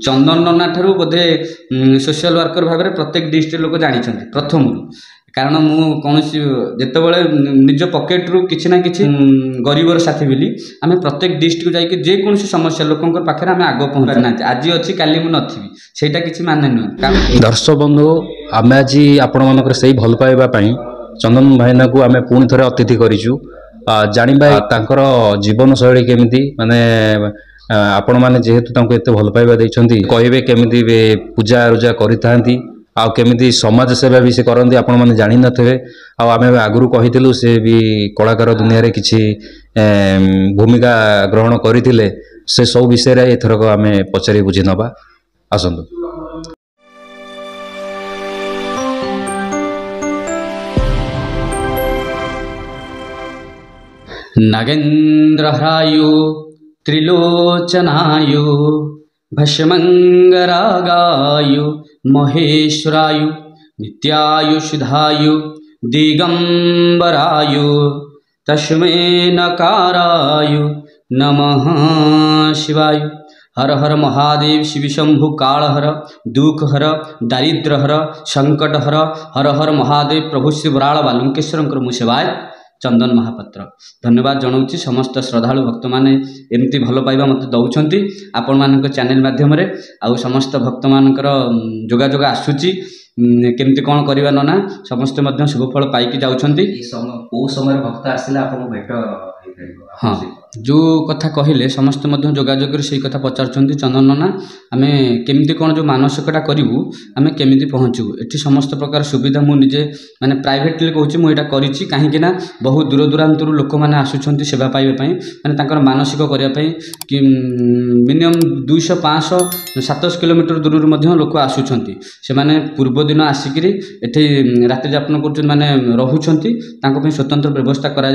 चंदन नना ठारू बोधे social worker भाव में प्रत्येक डिस्ट्रिक्ट लोक जानते प्रथम कारण मु कौन जितेबाला निज पकेट रु कि ना कि गरीबर साथी बोली आम प्रत्येक डिस्ट्रिक्ट जाकि जेकोसी समस्या लोक पाखे आम आग पहुँचा ना आज अच्छी काली मुझे नथी सेटा किसी माने नुह। दर्शक बंधु आम आज आपण मानक से भल पाइबापी चंदन भाईना को आम पुणी थे अतिथि करूँ जाना तांकर जीवन शैली केमिति माने आपण मैंने जेहेतु एत भल पाइबा देइछंती कहबे केमिति पूजा रुजा करिथांती आ केमिति समाज सेवा भी से करती आपण मैंने जानी नथिबे आम आगुरी कहिथिलु से भी कलाकार दुनिया रे किछि भूमिका ग्रहण करथिले से सब विषय रे एथरक आम पचारि बुझी नबा आसंतु। नागेन्द्रहरायु त्रिलोचनायु भस्मंगरागायु महेश्वरायु नित्यायुषधायु दिगंबरायु तस्मै नकारायु नमः शिवाय। हर हर महादेव शिव शंभु कालहर दुखहर दारिद्रहर संकटहर हर हर महादेव प्रभु श्री बराल बालुंकेश्वर मुसेवाय चंदन महापात्र धन्यवाद जनाऊँगी समस्त श्रद्धालु भक्त मैंने एमती भल पाइबा मत दौरान आपण मान चैनल माध्यम आउ समस्त भक्त मानकर जोगाजोग आसूची केमती कौन करवा नना समस्ते शुभफल पाई जाऊँगी को समय भक्त आसले आपन भेट हाँ जो कथा कहले समस्त जोगाजोग से कथा पचारुंट चंदन नना आम केमती कौन जो मानसिकता करूँ आम केमी पहुँचू ये समस्त प्रकार सुविधा मुझे माने प्राइवेटली कहूँ मुझे करी कहीं बहुत दूर दूरांत लोक मैंने आसुँच सेवा पाइबा माने मानसिक करने कि मिनिमम 200-500-700 किलोमीटर दूर लोक आसुँच से माने पूर्व दिन आसिक राति जापन कर माने रोचंती स्वतंत्र व्यवस्था करा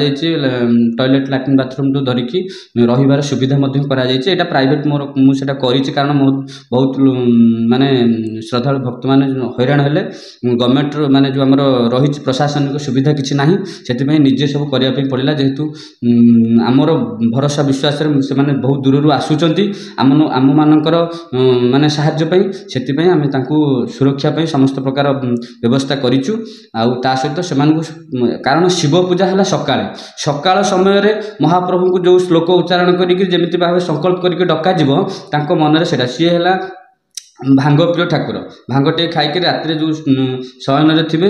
टॉयलेट लैट्रिन बाथरूम तो धरिकी रहिबार सुविधा करा प्राइवेट मोर मुझे करी कारण बहुत माने श्रद्धालु भक्त मैंने हैरान हेले गवर्नमेंट माने जो आमर रही प्रशासनिक सुविधा किसी ना से निजे सब करने पड़ा जेहेतु आमर भरोसा विश्वास से माने बहुत दूर आसुँच आम मानकर माने साहाय्य से आम सुरक्षा समस्त प्रकार व्यवस्था करूँ आ सहित से कारण शिव पूजा है सकाळ सकाळ समय महाप्रभु को जो श्लोक उच्चारण करमी भाव संकल्प करके डक मन से सी है भांग प्रिय ठाकुर भांगटे खाई राति जो शयन थे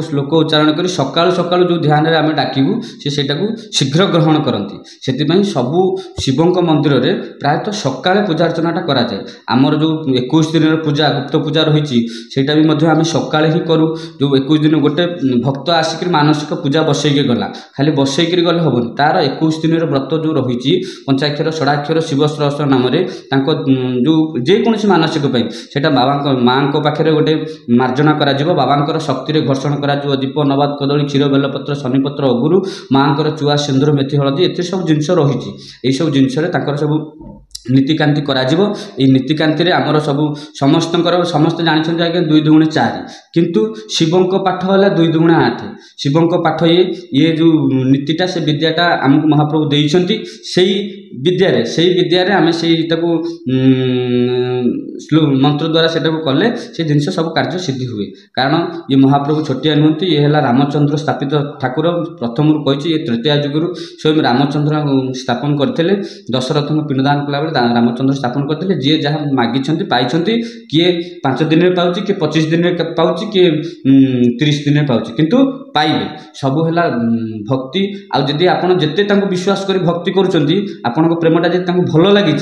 श्लोक उच्चारण कर सकाळु सकाळु जो ध्यान आम डाकू से शीघ्र ग्रहण करती से सबू शिवों मंदिर में प्रायतः सकाळे पूजा अर्चना कराए आमर जो 21 दिन पूजा गुप्त पूजा रही भी आम सकाळे ही करूँ जो 21 दिन गोटे भक्त आसिक मानसिक पूजा बसैक गला खाली बसैक गले हेनी तार 21 दिन व्रत जो रही पंचाक्षर षडाक्षर शिव सहस्र नाम जो जेकोसी मानसिक सेटा बाबा माँ पाखे गोटे मार्जना करा बाबा शक्ति घर्षण करा दीप नबाद कदली क्षीर बेलपत्र शनिपत्र अगुरु माँ चुआ सिंदूर मेथी हलदी ये सब जिनस रही यही सब जिनस सब नीतिकांति करा नीतिकांति आमर सब समस्त जानते आज्ञा 2 दूणे 4 किंतु शिवों पाठ है 2 दूणे 8 शिवों पाठ ये जो नीतिटा से विद्याटा आमको महाप्रभु देइछंती से विद्यारे आम से मंत्र द्वारा से कले से जिन सब कार्य सिद्धि हुए कारण ये महाप्रभु छोटिया नुहति ये है रामचंद्र स्थापित ठाकुर प्रथम कही ये तृतीय जुगुरु स्वयं रामचंद्र स्थापन करते दशरथ पिंडदान कला रामचंद्र स्थापन करते जी जहाँ मागी पाई किए 5 दिन में पाँच किए 25 दिन में पाँच किए 30 दिन में पाँच किंतु पाइबे सबू है भक्ति आदि आपड़ जिते विश्वास कर भक्ति करुँच प्रेमटा जी भल लगी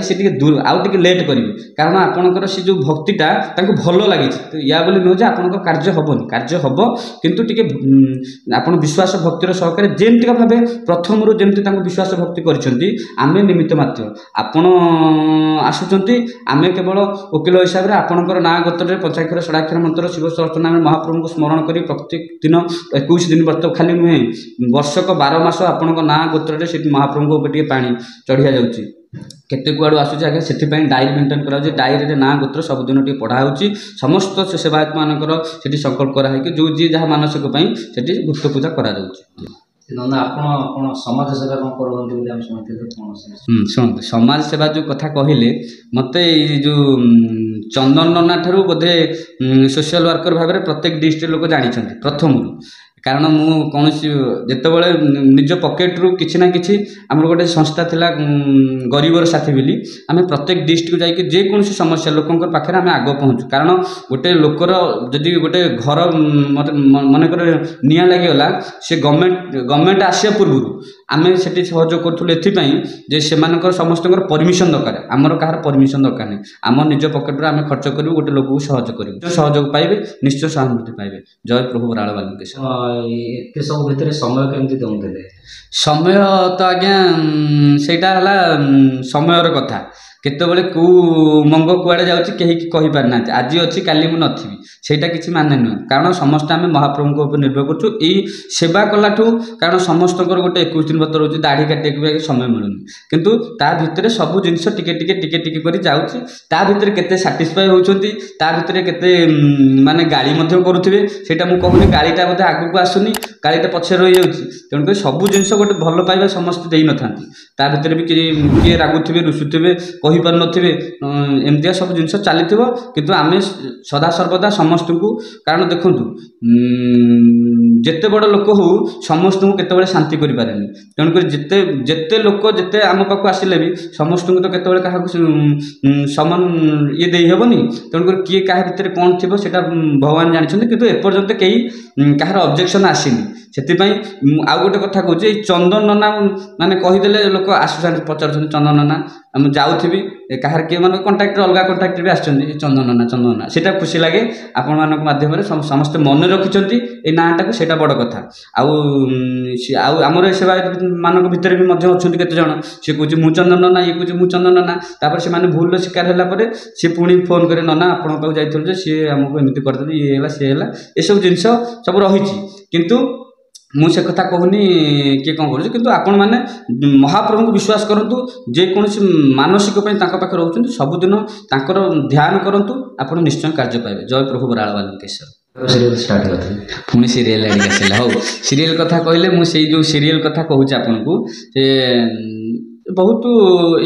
से दूर आउ टे लेट करेंगे कारण आपणकर से जो भक्तिटा भल लगी या बोली नुह आप कार्य हेनी कार्य हम किंतु टी आप विश्वास भक्तिर सहकार जेमती भाव प्रथम जमी विश्वास भक्ति करें निमित्त मात्र आपण आसुँच आम केवल वकिल हिसाब से आपणकर ना गोत्र पंचाक्षर षडाक्षर मंत्र शिव सहस्र नाम महाप्रभु को स्मरण कर प्रत्येक दिन 21 दिन व्रत खाली नुहे वर्षक 12 मास आपण ना गोत्र से महाप्रभु को पानी चढ़िया जाऊँगी केते कुआड़ू आसूँ आगे से डायरी मेन्टेन कराऊँ डायरी ना गोत्र सबुदिन टे पढ़ाऊँगी समस्त सेवायत मानकर संकल्प कराई जो जी जहाँ मानसिक से गुप्त पूजा करा। ନହେଲେ ଆପଣ ଆପଣ ସମାଜ ସେବା କ'ଣ କରୁଛନ୍ତି ବୋଲି ଆମେ ଶୁଣିଥିଲୁ କ'ଣ? ଶୁଣନ୍ତୁ, ସମାଜ ସେବା ଯେଉଁ କଥା କହିଲେ, ମୋତେ ଏଇ ଯେଉଁ ଚନ୍ଦନ ନନା ଠାରୁ ବୋଧେ ସୋସିଆଲ ୱାର୍କର ଭାବରେ ପ୍ରତ୍ୟେକ ଡିଷ୍ଟ୍ରିକ୍ଟ ଲୋକ ଜାଣିଛନ୍ତି ପ୍ରଥମରୁ। କାରଣ ମୁଁ କୌଣସି ଯେତେବେଳେ ନିଜ ପକେଟରୁ କିଛି ନା କିଛି, ଆମର ଗୋଟେ ସଂସ୍ଥା ଥିଲା ଗରିବର ସାଥୀ ବୋଲି, ଆମେ ପ୍ରତ୍ୟେକ ଡିଷ୍ଟ୍ରିକ୍ଟକୁ ଯାଇକି ଯେକୌଣସି ସମସ୍ୟା ଲୋକଙ୍କ ପାଖରେ ଆମେ ଆଗ ପହଞ୍ଚୁ। କାରଣ ଗୋଟେ ଲୋକର ଯଦି ଗୋଟେ ଘର ମନେକର ନିଆଁ ଲାଗିଗଲା, ସେ ଗଭର୍ଣ୍ଣମେଣ୍ଟ ଆସିବା ପୂର୍ବରୁ ଆମେ ସେଠି ସହଯୋଗ କରୁଥିଲୁ ଏଥିପାଇଁ ଯେ ସେମାନଙ୍କର ସମସ୍ତଙ୍କର ପରମିଶନ ଦରକାର, ଆମର କାହାର ପରମିଶନ ଦରକାର ନାହିଁ। ଆମ ନିଜ ପକେଟରୁ ଆମେ ଖର୍ଚ୍ଚ କରିବୁ, ଗୋଟେ ଲୋକକୁ ସହଯୋଗ କରିବୁ, ସହଯୋଗ ପାଇବେ, ନିଶ୍ଚୟ ସହାନୁଭୂତି ପାଇବେ। ଜୟ ପ୍ରଭୁ ବରାଳ ବାଲୁକେଶ୍ୱର। ଏତେ ସବୁ ଭିତରେ ସମୟ କେମିତି ଦେଉଥିଲେ? ସମୟ ତ ଆଜ୍ଞା ସେଇଟା ହେଲା ସମୟର କଥା। କେତେବେଳେ କେଉଁ ମଙ୍ଗ କୁଆଡ଼େ ଯାଉଛି କେହି କହିପାରିନାହାନ୍ତି। ଆଜି ଅଛି କାଲି ମୁଁ ନଥିବି, ସେଇଟା କିଛି ମାନେ ନୁହେଁ। କାରଣ ସମସ୍ତେ ଆମେ ମହାପ୍ରଭୁଙ୍କ ଉପରେ ନିର୍ଭର କରୁଛୁ ଏଇ ସେବା କଲାଠୁ। କାରଣ ସମସ୍ତଙ୍କର ଗୋଟେ 21 ଦିନ ବ୍ରତ ରହୁଛି, ଦାଢ଼ି କାଟିବାକୁ ସମୟ ମିଳୁନି, କିନ୍ତୁ ତା ଭିତରେ ସବୁ ଜିନିଷ ଟିକେ ଟିକେ କରି ଯାଉଛି। ତା ଭିତରେ କେତେ ସାଟିସ୍ଫାଏ ହେଉଛନ୍ତି, ତା ଭିତରେ କେତେ ମାନେ ଗାଳି ମଧ୍ୟ କରୁଥିବେ। ସେଇଟା ମୁଁ କହୁନି ଗାଳିଟା ବୋଧେ ଆଗକୁ ଆସୁନି, ଗାଳିଟା ପଛରେ ରହିଯାଉଛି। ତେଣୁକରି ସବୁ ଜିନିଷ ଗୋଟେ ଭଲ ପାଇବା ସମସ୍ତେ ଦେଇନଥାନ୍ତି, ତା ଭିତରେ ବି କିଏ ରାଗୁଥିବେ, ରୁଷୁଥିବେ, କହିପାରୁନଥିବେ, ଏମିତିଆ ସବୁ ଜିନିଷ ଚାଲିଥିବ। କିନ୍ତୁ ଆମେ ସଦାସର୍ବଦା ସମସ୍ତଙ୍କୁ, କାରଣ ଦେଖନ୍ତୁ ଯେତେ ବଡ଼ ଲୋକ ହଉ ସମସ୍ତଙ୍କୁ କେତେବେଳେ ଶାନ୍ତି କରିପାରେନି। ତେଣୁକରି ଯେତେ ଲୋକ ଯେତେ ଆମ ପାଖକୁ ଆସିଲେ ବି ସମସ୍ତଙ୍କୁ ତ କେତେବେଳେ କାହାକୁ ସମାନ ଇଏ ଦେଇହେବନି। ତେଣୁକରି କିଏ କାହା ଭିତରେ କ'ଣ ଥିବ ସେଇଟା ଭଗବାନ ଜାଣିଛନ୍ତି, କିନ୍ତୁ ଏପର୍ଯ୍ୟନ୍ତ କେହି କାହାର ଅବଜେକ୍ସନ୍ ଆସିନି। ସେଥିପାଇଁ ଆଉ ଗୋଟେ କଥା କହୁଛି, ଏଇ ଚନ୍ଦନ ନନା ମାନେ କହିଦେଲେ ଲୋକ ଆସୁଛନ୍ତି, ପଚାରୁଛନ୍ତି ଚନ୍ଦନ ନନା। ମୁଁ ଯାଉଥିବି କାହାର କିଏ ମାନେ କଣ୍ଟାକ୍ଟରେ, ଅଲଗା କଣ୍ଟାକ୍ଟରେ ବି ଆସୁଛନ୍ତି ଚନ୍ଦନ ନନା, ସେଇଟା ଖୁସି ଲାଗେ। ଆପଣମାନଙ୍କ ମାଧ୍ୟମରେ ସମସ୍ତେ ମନେ ରଖିଛନ୍ତି ଏଇ ନାଁଟାକୁ, ସେଇଟା ବଡ଼ କଥା। ଆଉ ଆମର ଏ ସେବା ମାନଙ୍କ ଭିତରେ ବି ମଧ୍ୟ ଅଛନ୍ତି କେତେଜଣ, ସିଏ କହୁଛି ମୁଁ ଚନ୍ଦନ ନନା, ଇଏ କହୁଛି ମୁଁ ଚନ୍ଦନ ନନା। ତାପରେ ସେମାନେ ଭୁଲର ଶିକାର ହେଲା ପରେ ସିଏ ପୁଣି ଫୋନ୍ କରି, ନନା ଆପଣଙ୍କ ପାଖକୁ ଯାଇଥିଲୁ ଯେ ସିଏ ଆମକୁ ଏମିତି କରିଦେଲେ, ଇଏ ହେଲା ସିଏ ହେଲା, ଏସବୁ ଜିନିଷ ସବୁ ରହିଛି। କିନ୍ତୁ ମୁଁ ସେ କଥା କହୁନି କିଏ କ'ଣ କରୁଛି, କିନ୍ତୁ ଆପଣମାନେ ମହାପ୍ରଭୁଙ୍କୁ ବିଶ୍ୱାସ କରନ୍ତୁ। ଯେକୌଣସି ମାନସିକ ପାଇଁ ତାଙ୍କ ପାଖରେ ରହୁଛନ୍ତି, ସବୁଦିନ ତାଙ୍କର ଧ୍ୟାନ କରନ୍ତୁ, ଆପଣ ନିଶ୍ଚୟ କାର୍ଯ୍ୟ ପାଇବେ। ଜୟ ପ୍ରଭୁ ବରାଳ ବାଲୁକେଶ୍ୱର। ପୁଣି ସିରିଏଲ ଆଡ଼ିକି ଆସିଲା। ହଉ, ସିରିଏଲ କଥା କହିଲେ, ମୁଁ ସେଇ ଯେଉଁ ସିରିଏଲ କଥା କହୁଛି ଆପଣଙ୍କୁ, ସେ ବହୁତ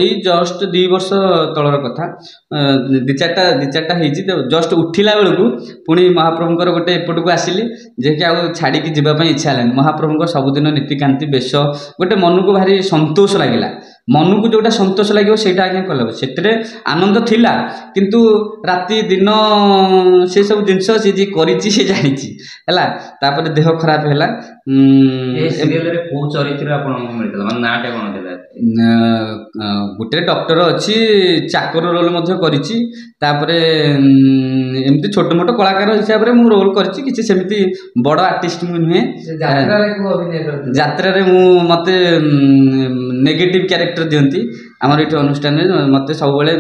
ଏଇ ଜଷ୍ଟ 2 ବର୍ଷ ତଳର କଥା। ଦି ଚାରିଟା ହେଇଛି, ଜଷ୍ଟ ଉଠିଲା ବେଳକୁ ପୁଣି ମହାପ୍ରଭୁଙ୍କର ଗୋଟେ ଏପଟକୁ ଆସିଲି, ଯିଏକି ଆଉ ଛାଡ଼ିକି ଯିବା ପାଇଁ ଇଚ୍ଛା ହେଲାନି। ମହାପ୍ରଭୁଙ୍କର ସବୁଦିନ ନୀତିକାନ୍ତି ବେଶ ଗୋଟେ ମନକୁ ଭାରି ସନ୍ତୋଷ ଲାଗିଲା। ମନକୁ ଯେଉଁଟା ସନ୍ତୋଷ ଲାଗିବ ସେଇଟା ଆଜ୍ଞା କଲା, ସେଥିରେ ଆନନ୍ଦ ଥିଲା। କିନ୍ତୁ ରାତି ଦିନ ସେସବୁ ଜିନିଷ ସେ ଯିଏ କରିଛି ସେ ଜାଣିଛି ହେଲା। ତାପରେ ଦେହ ଖରାପ ହେଲା। କୋଉ ଚରିତ୍ର ଆପଣଙ୍କୁ ମିଳିଥିଲା, ମାନେ ନାଁଟା କ'ଣ ଥିଲା? ଗୋଟେ ଡକ୍ଟର ଅଛି, ଚାକର ରୋଲ ମଧ୍ୟ କରିଛି। ତାପରେ ଏମିତି ଛୋଟ ମୋଟ କଳାକାର ହିସାବରେ ମୁଁ ରୋଲ କରିଛି, କିଛି ସେମିତି ବଡ଼ ଆର୍ଟିଷ୍ଟ ମୁଁ ନୁହେଁ। ଯାତ୍ରାରେ ମୋତେ ନେଗେଟିଭ୍ କ୍ୟାରେକ୍ଟର ଦିଅନ୍ତି। ଆମର ଏଇଠି ଅନୁଷ୍ଠାନରେ ମୋତେ ସବୁବେଳେ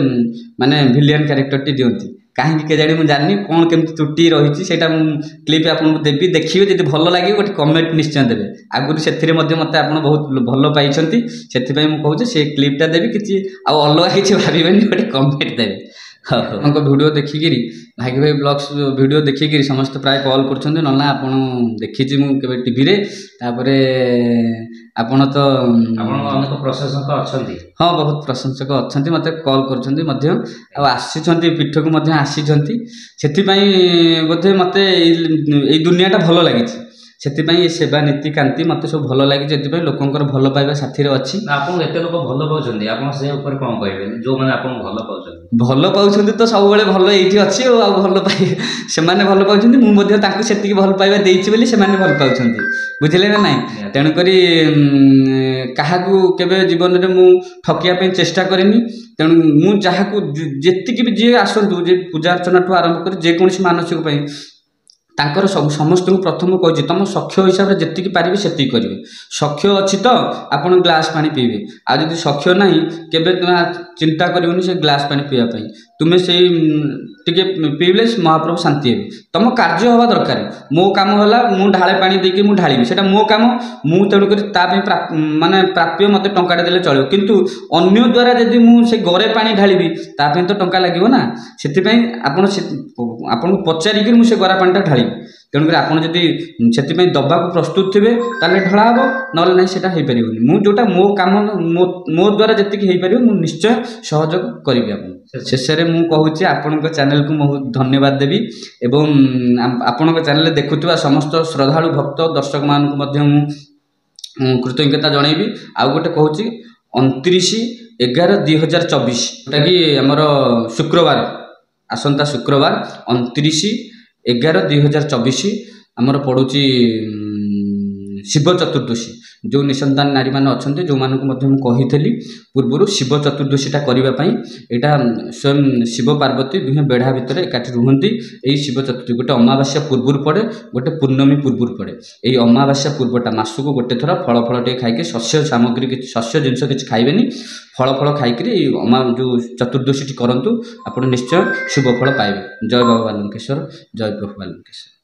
ମାନେ ଭିଲିଆନ୍ କ୍ୟାରେକ୍ଟରଟି ଦିଅନ୍ତି। କାହିଁକି କେଜାଣି ମୁଁ ଜାଣିନି, କ'ଣ କେମିତି ତ୍ରୁଟି ରହିଛି ସେଇଟା ମୁଁ କ୍ଲିପ୍ ଆପଣଙ୍କୁ ଦେବି, ଦେଖିବେ। ଯଦି ଭଲ ଲାଗିବ ଗୋଟେ କମେଣ୍ଟ ନିଶ୍ଚୟ ଦେବେ। ଆଗରୁ ସେଥିରେ ମଧ୍ୟ ମୋତେ ଆପଣ ବହୁତ ଭଲ ପାଇଛନ୍ତି, ସେଥିପାଇଁ ମୁଁ କହୁଛି ସେ କ୍ଲିପ୍ଟା ଦେବି। କିଛି ଆଉ ଅଲଗା କିଛି ଭାବିବେନି, ଗୋଟେ କମେଣ୍ଟ ଦେବେ। ଆପଣଙ୍କ ଭିଡ଼ିଓ ଦେଖିକିରି, ଭାଗି ଭାଇ ବ୍ଲଗ୍ସ ଭିଡ଼ିଓ ଦେଖିକିରି ସମସ୍ତେ ପ୍ରାୟ କଲ୍ କରୁଛନ୍ତି, ନନା ଆପଣ ଦେଖିଛି ମୁଁ କେବେ ଟିଭିରେ। ତାପରେ ଆପଣ ତ ଅନେକ ପ୍ରଶଂସକ ଅଛନ୍ତି। ହଁ, ବହୁତ ପ୍ରଶଂସକ ଅଛନ୍ତି, ମୋତେ କଲ୍ କରୁଛନ୍ତି ମଧ୍ୟ, ଆଉ ଆସିଛନ୍ତି ପୀଠକୁ ମଧ୍ୟ ଆସିଛନ୍ତି। ସେଥିପାଇଁ ବୋଧେ ମୋତେ ଏଇ ଦୁନିଆଟା ଭଲ ଲାଗିଛି। ସେଥିପାଇଁ ଏ ସେବା ନୀତିକାନ୍ତି ମୋତେ ସବୁ ଭଲ ଲାଗିଛି। ସେଥିପାଇଁ ଲୋକଙ୍କର ଭଲ ପାଇବା ସାଥିରେ ଅଛି। ଆପଣଙ୍କୁ ଏତେ ଲୋକ ଭଲ ପାଉଛନ୍ତି, ଆପଣ ସେ ଉପରେ କ'ଣ କହିବେ? ଯେଉଁମାନେ ଆପଣଙ୍କୁ ଭଲ ପାଉଛନ୍ତି, ଭଲ ପାଉଛନ୍ତି ତ ସବୁବେଳେ ଭଲ ଏଇଠି ଅଛି ଆଉ ଭଲ ପାଇ ସେମାନେ ଭଲ ପାଉଛନ୍ତି, ମୁଁ ମଧ୍ୟ ତାଙ୍କୁ ସେତିକି ଭଲ ପାଇବା ଦେଇଛି ବୋଲି ସେମାନେ ଭଲ ପାଉଛନ୍ତି, ବୁଝିଲେ ନା ନାହିଁ। ତେଣୁକରି କାହାକୁ କେବେ ଜୀବନରେ ମୁଁ ଠକିବା ପାଇଁ ଚେଷ୍ଟା କରିନି। ତେଣୁ ମୁଁ ଯାହାକୁ ଯେତିକି ବି ଯିଏ ଆସନ୍ତୁ, ଯେ ପୂଜା ଅର୍ଚ୍ଚନାଠୁ ଆରମ୍ଭ କରି ଯେକୌଣସି ମାନସିକ ପାଇଁ ତାଙ୍କର ସମସ୍ତଙ୍କୁ ପ୍ରଥମ କହିଛି, ତୁମ ସକ୍ଷ ହିସାବରେ ଯେତିକି ପାରିବେ ସେତିକି କରିବେ। ସକ୍ଷ ଅଛି ତ ଆପଣ ଗ୍ଲାସ୍ ପାଣି ପିଇବେ, ଆଉ ଯଦି ସକ୍ଷ ନାହିଁ କେବେ ଚିନ୍ତା କରିବନି ସେ ଗ୍ଲାସ୍ ପାଣି ପିଇବା ପାଇଁ। ତୁମେ ସେଇ ଟିକେ ପିଇଲେ ମହାପ୍ରଭୁ ଶାନ୍ତି ହେବେ। ତୁମ କାର୍ଯ୍ୟ ହେବା ଦରକାର। ମୋ କାମ ହେଲା ମୁଁ ଢାଳେ ପାଣି ଦେଇକି ମୁଁ ଢାଳିବି, ସେଇଟା ମୋ କାମ। ମୁଁ ତେଣୁକରି ତା ପାଇଁ ମାନେ ପ୍ରାପ୍ୟ ମୋତେ ଟଙ୍କାଟେ ଦେଲେ ଚଳିବ, କିନ୍ତୁ ଅନ୍ୟ ଦ୍ୱାରା ଯଦି ମୁଁ ସେ ଗରେ ପାଣି ଢାଳିବି ତା ପାଇଁ ତ ଟଙ୍କା ଲାଗିବ ନା। ସେଥିପାଇଁ ଆପଣଙ୍କୁ ପଚାରିକି ମୁଁ ସେ ଗରା ପାଣିଟା ଢାଳିବି। ଖାଇବୁ। ତେଣୁକରି ଆପଣ ଯଦି ସେଥିପାଇଁ ଦେବାକୁ ପ୍ରସ୍ତୁତ ଥିବେ ତାହେଲେ ଢଳା ହେବ, ନହେଲେ ନାହିଁ ସେଇଟା ହେଇପାରିବନି। ମୁଁ ଯେଉଁଟା ମୋ କାମ ମୋ ଦ୍ୱାରା ଯେତିକି ହେଇପାରିବ ମୁଁ ନିଶ୍ଚୟ ସହଯୋଗ କରିବି ଆପଣଙ୍କୁ। ଶେଷରେ ମୁଁ କହୁଛି ଆପଣଙ୍କ ଚ୍ୟାନେଲକୁ ମୁଁ ଧନ୍ୟବାଦ ଦେବି ଏବଂ ଆପଣଙ୍କ ଚ୍ୟାନେଲରେ ଦେଖୁଥିବା ସମସ୍ତ ଶ୍ରଦ୍ଧାଳୁ ଭକ୍ତ ଦର୍ଶକମାନଙ୍କୁ ମଧ୍ୟ ମୁଁ କୃତଜ୍ଞତା ଜଣାଇବି। ଆଉ ଗୋଟେ କହୁଛି 29/11/2024 ଯେଉଁଟାକି ଆମର ଶୁକ୍ରବାର, ଆସନ୍ତା ଶୁକ୍ରବାର 29/11/2024 ଆମର ପଡ଼ୁଛି ଶିବ ଚତୁର୍ଦ୍ଦଶୀ। ଯେଉଁ ନିଃସନ୍ତାନ ନାରୀମାନେ ଅଛନ୍ତି ଯେଉଁମାନଙ୍କୁ ମଧ୍ୟ ମୁଁ କହିଥିଲି ପୂର୍ବରୁ ଶିବ ଚତୁର୍ଦ୍ଦଶୀଟା କରିବା ପାଇଁ, ଏଇଟା ସ୍ୱୟଂ ଶିବ ପାର୍ବତୀ ଦୁହେଁ ବେଢ଼ା ଭିତରେ ଏକାଠି ରୁହନ୍ତି। ଏହି ଶିବ ଚତୁର୍ଥୀ ଗୋଟେ ଅମାବାସ୍ୟା ପୂର୍ବରୁ ପଡ଼େ, ଗୋଟେ ପୂର୍ଣ୍ଣମୀ ପୂର୍ବରୁ ପଡ଼େ। ଏହି ଅମାବାସ୍ୟା ପୂର୍ବଟା ମାସକୁ ଗୋଟେ ଥର ଫଳ ଟିକେ ଖାଇକି ଶସ୍ୟ ସାମଗ୍ରୀ କିଛି ଶସ୍ୟ ଜିନିଷ କିଛି ଖାଇବେନି, ଫଳ ଖାଇକିରି ଯେଉଁ ଚତୁର୍ଦ୍ଦଶୀଟି କରନ୍ତୁ, ଆପଣ ନିଶ୍ଚୟ ଶୁଭ ଫଳ ପାଇବେ। ଜୟ ବାବା ବାଲୁଙ୍କେଶ୍ୱର, ଜୟ ପ୍ରଭୁ ବାଲୁଙ୍କେଶ୍ୱର।